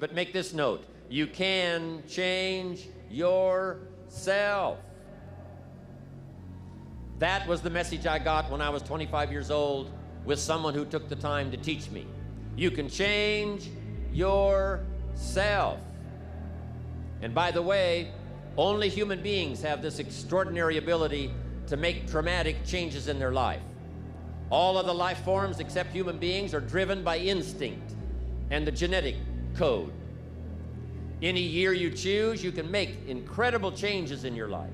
But make this note, you can change yourself. That was the message I got when I was 25 years old with someone who took the time to teach me. You can change yourself. And by the way, only human beings have this extraordinary ability to make dramatic changes in their life. All of the life forms except human beings are driven by instinct and the genetic code. Any year you choose, you can make incredible changes in your life.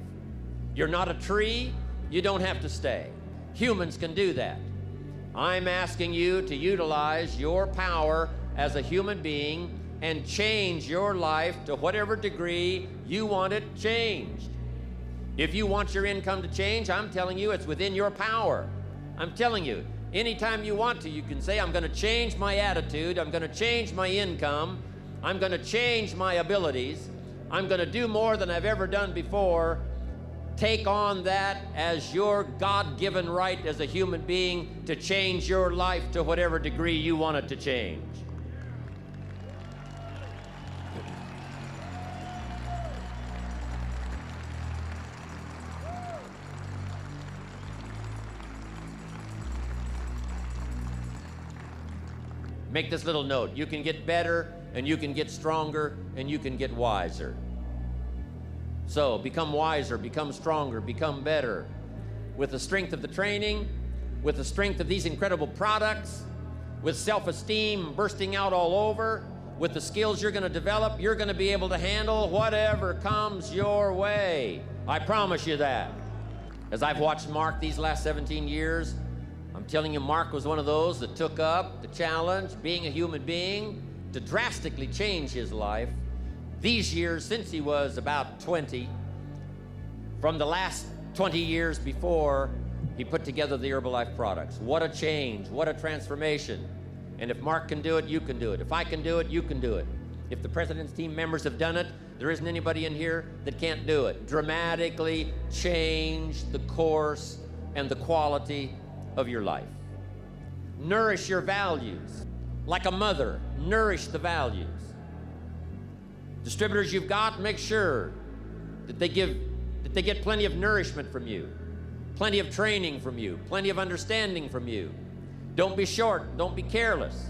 You're not a tree, you don't have to stay. Humans can do that. I'm asking you to utilize your power as a human being and change your life to whatever degree you want it changed. If you want your income to change, I'm telling you it's within your power. I'm telling you, anytime you want to, you can say, I'm going to change my attitude, I'm going to change my income, I'm going to change my abilities, I'm going to do more than I've ever done before. Take on that as your God-given right as a human being to change your life to whatever degree you want it to change. Make this little note. You can get better, and you can get stronger, and you can get wiser. So become wiser, become stronger, become better. With the strength of the training, with the strength of these incredible products, with self-esteem bursting out all over, with the skills you're going to develop, you're going to be able to handle whatever comes your way. I promise you that. As I've watched Mark these last 17 years, I'm telling you, Mark was one of those that took up the challenge, being a human being, to drastically change his life. These years, since he was about 20, from the last 20 years before, he put together the Herbalife products. What a change, what a transformation. And if Mark can do it, you can do it. If I can do it, you can do it. If the President's team members have done it, there isn't anybody in here that can't do it. Dramatically change the course and the quality of your life. Nourish your values. Like a mother, nourish the values. Distributors you've got, make sure that they get plenty of nourishment from you, plenty of training from you, plenty of understanding from you. Don't be short, don't be careless.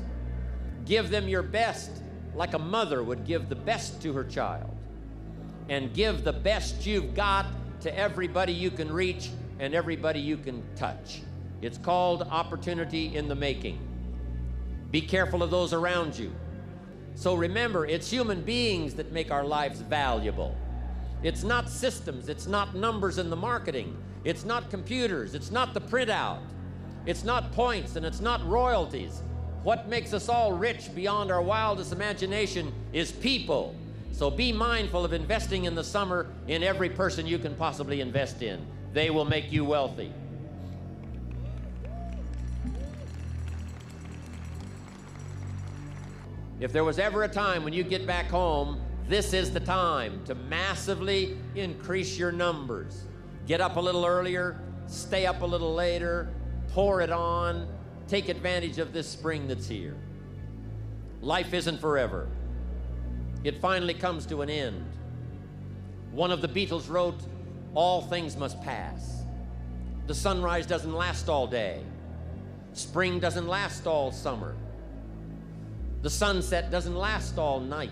Give them your best like a mother would give the best to her child. And give the best you've got to everybody you can reach and everybody you can touch. It's called opportunity in the making. Be careful of those around you. So remember, it's human beings that make our lives valuable. It's not systems, it's not numbers in the marketing, it's not computers, it's not the printout, it's not points, and it's not royalties. What makes us all rich beyond our wildest imagination is people. So be mindful of investing in the summer in every person you can possibly invest in. They will make you wealthy. If there was ever a time when you get back home, this is the time to massively increase your numbers. Get up a little earlier, stay up a little later, pour it on, take advantage of this spring that's here. Life isn't forever. It finally comes to an end. One of the Beatles wrote, "All things must pass." The sunrise doesn't last all day. Spring doesn't last all summer. The sunset doesn't last all night.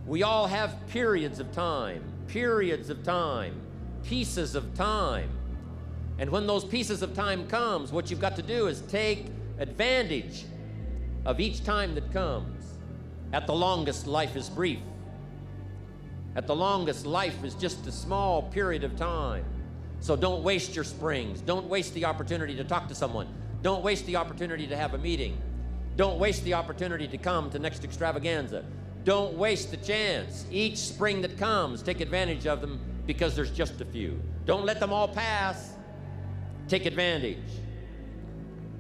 We all have periods of time, pieces of time. And when those pieces of time comes, what you've got to do is take advantage of each time that comes. At the longest, life is brief. At the longest, life is just a small period of time. So don't waste your springs. Don't waste the opportunity to talk to someone. Don't waste the opportunity to have a meeting. Don't waste the opportunity to come to next extravaganza. Don't waste the chance. Each spring that comes, take advantage of them because there's just a few. Don't let them all pass. Take advantage.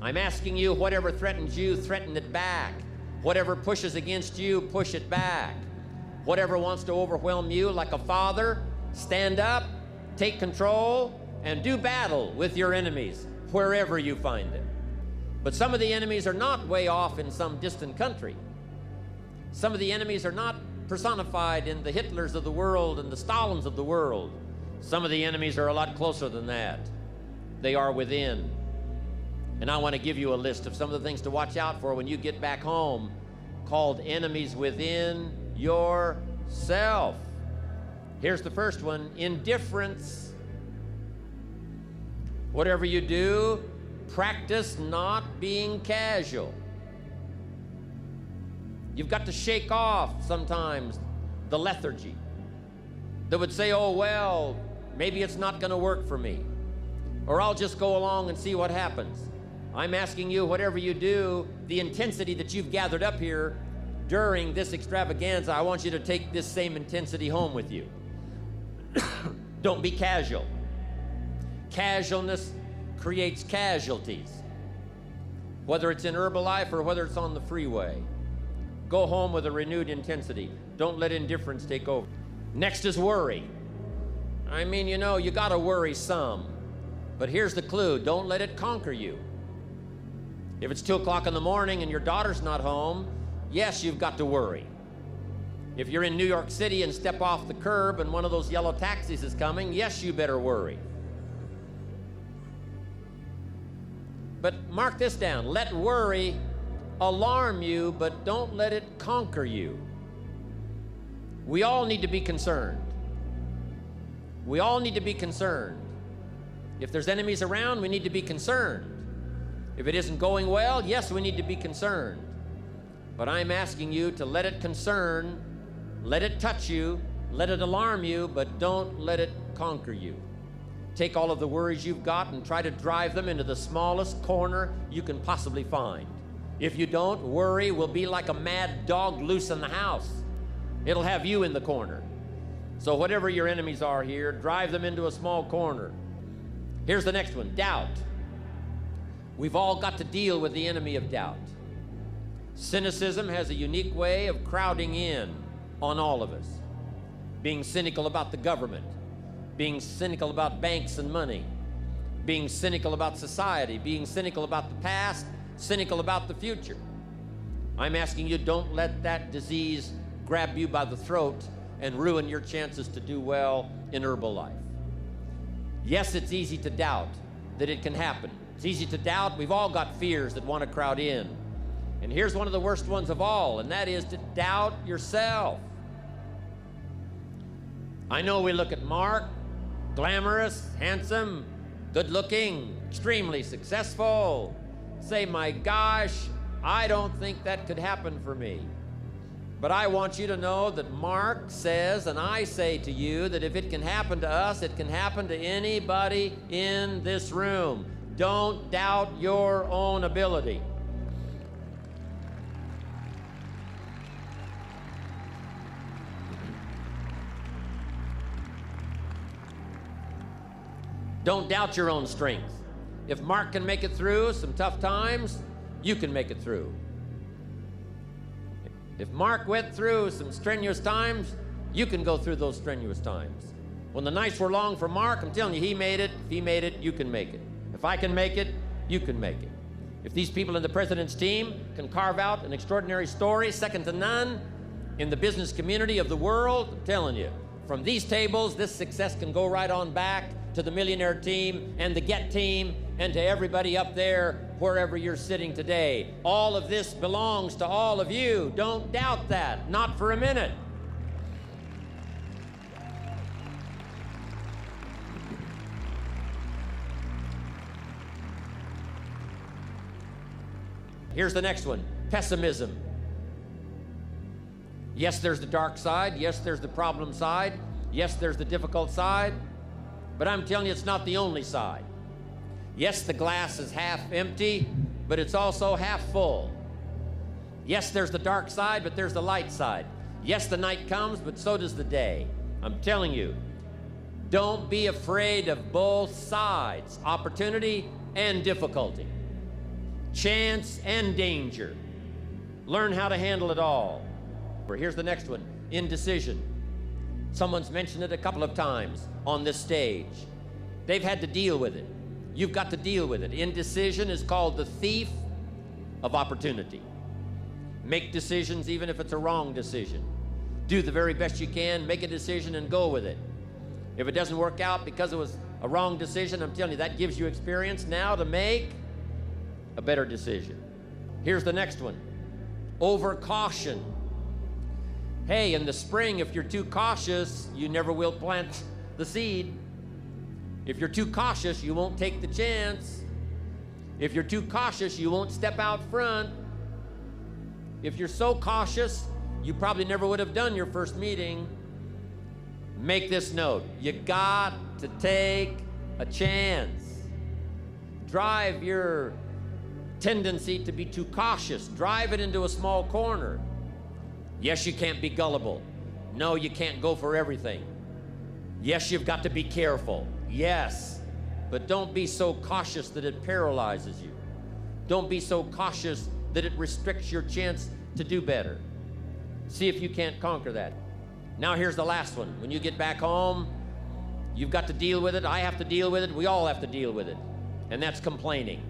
I'm asking you, whatever threatens you, threaten it back. Whatever pushes against you, push it back. Whatever wants to overwhelm you like a father, stand up, take control, and do battle with your enemies wherever you find them. But some of the enemies are not way off in some distant country. Some of the enemies are not personified in the Hitlers of the world and the Stalins of the world. Some of the enemies are a lot closer than that. They are within. And I want to give you a list of some of the things to watch out for when you get back home, called enemies within yourself. Here's the first one: indifference. Whatever you do, practice not being casual. You've got to shake off sometimes the lethargy that would say, oh, well, maybe it's not going to work for me, or I'll just go along and see what happens. I'm asking you, whatever you do, the intensity that you've gathered up here during this extravaganza, I want you to take this same intensity home with you. Don't be casual. Casualness creates casualties, whether it's in Herbalife or whether it's on the freeway. Go home with a renewed intensity. Don't let indifference take over. Next is worry. I mean, you know, you got to worry some, but here's the clue: don't let it conquer you. If it's 2 o'clock in the morning and your daughter's not home, yes, you've got to worry. If you're in New York City and step off the curb and one of those yellow taxis is coming, yes, you better worry. But mark this down: let worry alarm you, but don't let it conquer you. We all need to be concerned. We all need to be concerned. If there's enemies around, we need to be concerned. If it isn't going well, yes, we need to be concerned. But I'm asking you to let it concern, let it touch you, let it alarm you, but don't let it conquer you. Take all of the worries you've got and try to drive them into the smallest corner you can possibly find. If you don't, worry will be like a mad dog loose in the house. It'll have you in the corner. So whatever your enemies are here, drive them into a small corner. Here's the next one: doubt. We've all got to deal with the enemy of doubt. Cynicism has a unique way of crowding in on all of us. Being cynical about the government, being cynical about banks and money, being cynical about society, being cynical about the past, cynical about the future. I'm asking you, don't let that disease grab you by the throat and ruin your chances to do well in Herbalife. Yes, it's easy to doubt that it can happen. It's easy to doubt. We've all got fears that want to crowd in. And here's one of the worst ones of all, and that is to doubt yourself. I know we look at Mark, glamorous, handsome, good-looking, extremely successful, say, my gosh, I don't think that could happen for me. But I want you to know that Mark says, and I say to you, that if it can happen to us, it can happen to anybody in this room. Don't doubt your own ability. Don't doubt your own strength. If Mark can make it through some tough times, you can make it through. If Mark went through some strenuous times, you can go through those strenuous times. When the nights were long for Mark, I'm telling you, he made it. If he made it, you can make it. If I can make it, you can make it. If these people in the president's team can carve out an extraordinary story, second to none, in the business community of the world, I'm telling you, from these tables, this success can go right on back to the millionaire team and the Get team and to everybody up there, wherever you're sitting today. All of this belongs to all of you. Don't doubt that, not for a minute. Here's the next one: pessimism. Yes, there's the dark side. Yes, there's the problem side. Yes, there's the difficult side. But I'm telling you, it's not the only side. Yes, the glass is half empty, but it's also half full. Yes, there's the dark side, but there's the light side. Yes, the night comes, but so does the day. I'm telling you, don't be afraid of both sides, opportunity and difficulty, chance and danger. Learn how to handle it all. Here's the next one: indecision. Someone's mentioned it a couple of times on this stage. They've had to deal with it. You've got to deal with it. Indecision is called the thief of opportunity. Make decisions even if it's a wrong decision. Do the very best you can, make a decision and go with it. If it doesn't work out because it was a wrong decision, I'm telling you, that gives you experience now to make a better decision. Here's the next one. Over caution. Hey, in the spring, if you're too cautious, you never will plant the seed. If you're too cautious, you won't take the chance. If you're too cautious, you won't step out front. If you're so cautious, you probably never would have done your first meeting. Make this note. You got to take a chance. Drive your tendency to be too cautious. Drive it into a small corner. Yes, you can't be gullible. No, you can't go for everything. Yes, you've got to be careful. Yes, but don't be so cautious that it paralyzes you. Don't be so cautious that it restricts your chance to do better. See if you can't conquer that. Now here's the last one. When you get back home, you've got to deal with it. I have to deal with it. We all have to deal with it. And that's complaining.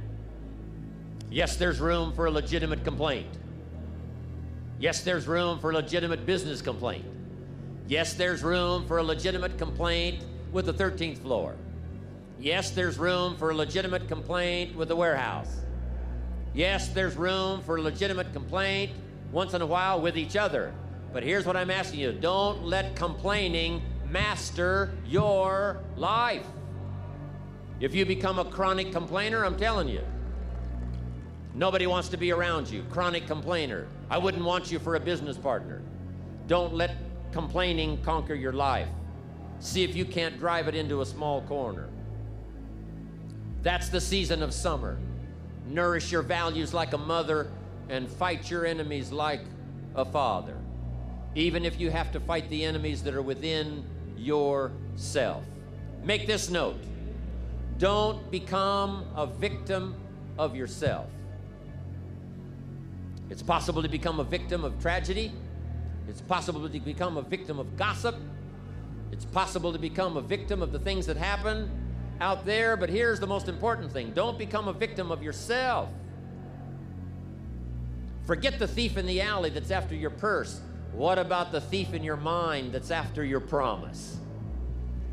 Yes, there's room for a legitimate complaint. Yes, there's room for a legitimate business complaint. Yes, there's room for a legitimate complaint with the 13th floor. Yes, there's room for a legitimate complaint with the warehouse. Yes, there's room for a legitimate complaint once in a while with each other. But here's what I'm asking you. Don't let complaining master your life. If you become a chronic complainer, I'm telling you, nobody wants to be around you. Chronic complainer. I wouldn't want you for a business partner. Don't let complaining conquer your life. See if you can't drive it into a small corner. That's the season of summer. Nourish your values like a mother and fight your enemies like a father. Even if you have to fight the enemies that are within yourself. Make this note. Don't become a victim of yourself. It's possible to become a victim of tragedy. It's possible to become a victim of gossip. It's possible to become a victim of the things that happen out there, but here's the most important thing. Don't become a victim of yourself. Forget the thief in the alley that's after your purse. What about the thief in your mind that's after your promise?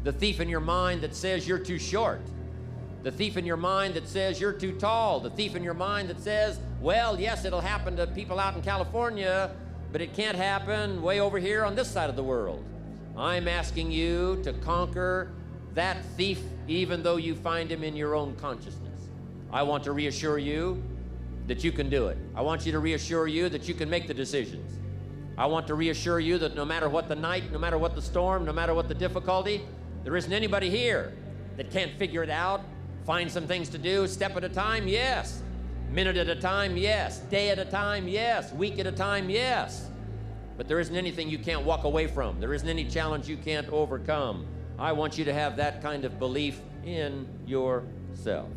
The thief in your mind that says you're too short. The thief in your mind that says you're too tall. The thief in your mind that says, well, yes, it'll happen to people out in California, but it can't happen way over here on this side of the world. I'm asking you to conquer that thief even though you find him in your own consciousness. I want to reassure you that you can do it. I want you to reassure you that you can make the decisions. I want to reassure you that no matter what the night, no matter what the storm, no matter what the difficulty, there isn't anybody here that can't figure it out, find some things to do, step at a time, yes. Minute at a time, yes. Day at a time, yes. Week at a time, yes. But there isn't anything you can't walk away from. There isn't any challenge you can't overcome. I want you to have that kind of belief in yourself.